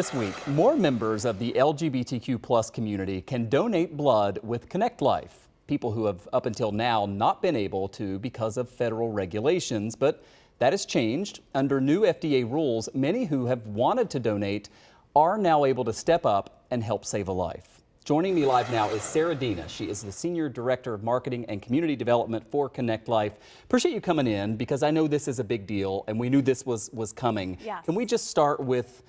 This week, more members of the LGBTQ+ community can donate blood with Connect Life. People who have up until now not been able to because of federal regulations, but that has changed. Under new FDA rules, many who have wanted to donate are now able to step up and help save a life. Joining me live now is Sarah Dina. She is the Senior Director of Marketing and Community Development for Connect Life. Appreciate you coming in because I know this is a big deal and we knew this was coming. Yes. Can we just start with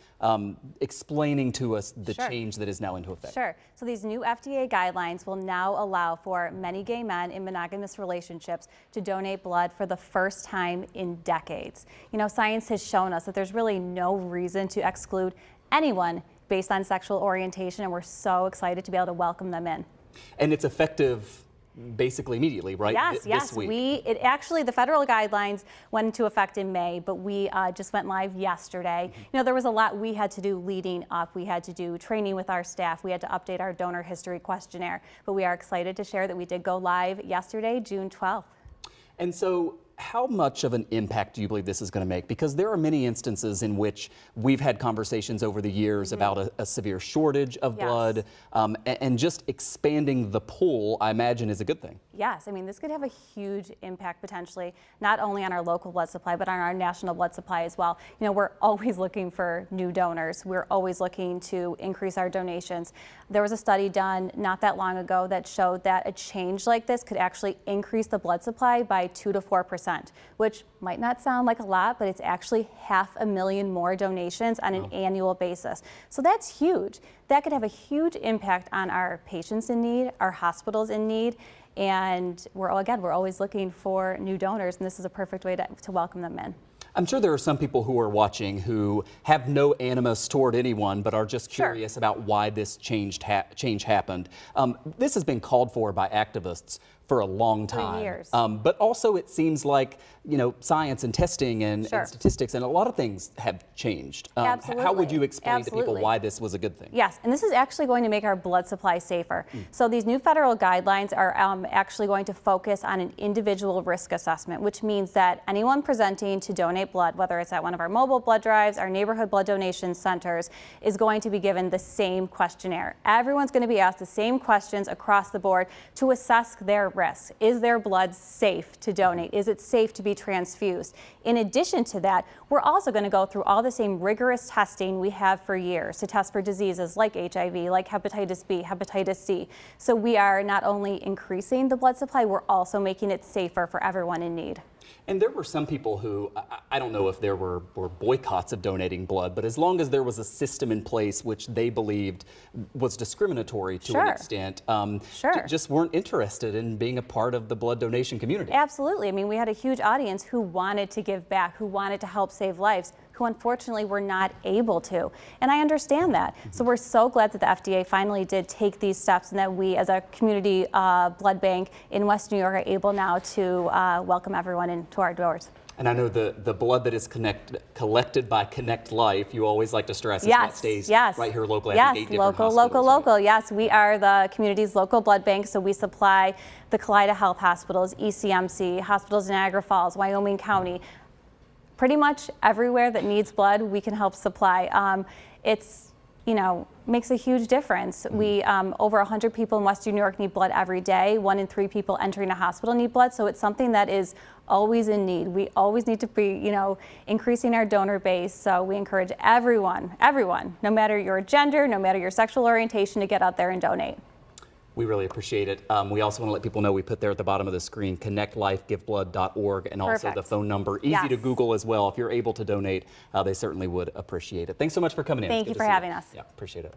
explaining to us the Sure. change that is now into effect? Sure. So these new FDA guidelines will now allow for many gay men in monogamous relationships to donate blood for the first time in decades. You know, science has shown us that there's really no reason to exclude anyone based on sexual orientation, and we're so excited to be able to welcome them in. And it's effective basically immediately, right? Yes, This week. The federal guidelines went into effect in May, but we just went live yesterday. You know, there was a lot we had to do leading up. We had to do training with our staff. We had to update our donor history questionnaire, but we are excited to share that we did go live yesterday, June 12th. And so how much of an impact do you believe this is going to make? Because there are many instances in which we've had conversations over the years about a severe shortage of blood, and just expanding the pool, I imagine, is a good thing. Yes, I mean, this could have a huge impact potentially, not only on our local blood supply, but on our national blood supply as well. You know, we're always looking for new donors. We're always looking to increase our donations. There was a study done not that long ago that showed that a change like this could actually increase the blood supply by 2 to 4%, which might not sound like a lot, but it's actually 500,000 more donations on an annual basis. So that's huge. That could have a huge impact on our patients in need, our hospitals in need, and we're always looking for new donors, and this is a perfect way to welcome them in. I'm sure there are some people who are watching who have no animus toward anyone, but are just curious about why this change happened. This has been called for by activists for a long time. For years. But also it seems like, you know, science and testing and statistics and a lot of things have changed. Absolutely. How would you explain to people why this was a good thing? Yes, and this is actually going to make our blood supply safer. So these new federal guidelines are actually going to focus on an individual risk assessment, which means that anyone presenting to donate blood, whether it's at one of our mobile blood drives, our neighborhood blood donation centers, is going to be given the same questionnaire. Everyone's going to be asked the same questions across the board to assess their risk. Is their blood safe to donate? Is it safe to be transfused? In addition to that, we're also going to go through all the same rigorous testing we have for years to test for diseases like HIV, like hepatitis B, hepatitis C. So we are not only increasing the blood supply, we're also making it safer for everyone in need. And there were some people who, I don't know if there were boycotts of donating blood, but as long as there was a system in place which they believed was discriminatory to an extent, just weren't interested in being a part of the blood donation community. Absolutely. I mean, we had a huge audience who wanted to give back, who wanted to help save lives, who unfortunately were not able to. And I understand that. So we're so glad that the FDA finally did take these steps and that we as a community blood bank in West New York are able now to welcome everyone into our doors. And I know the blood that is collected by Connect Life, you always like to stress, it's what stays right here locally. I think 8 different hospitals, local. Yes, we are the community's local blood bank, so we supply the Kaleida Health hospitals, ECMC, hospitals in Niagara Falls, Wyoming County. Pretty much everywhere that needs blood, we can help supply. It's, you know, makes a huge difference. We, over 100 people in Western New York need blood every day. 1 in 3 people entering a hospital need blood. So it's something that is always in need. We always need to be, you know, increasing our donor base. So we encourage everyone, no matter your gender, no matter your sexual orientation, to get out there and donate. We really appreciate it. We also want to let people know we put there at the bottom of the screen, connectlifegiveblood.org, and also the phone number. Easy to Google as well. If you're able to donate, they certainly would appreciate it. Thanks so much for coming in. Thank you for having us. Yeah, appreciate it.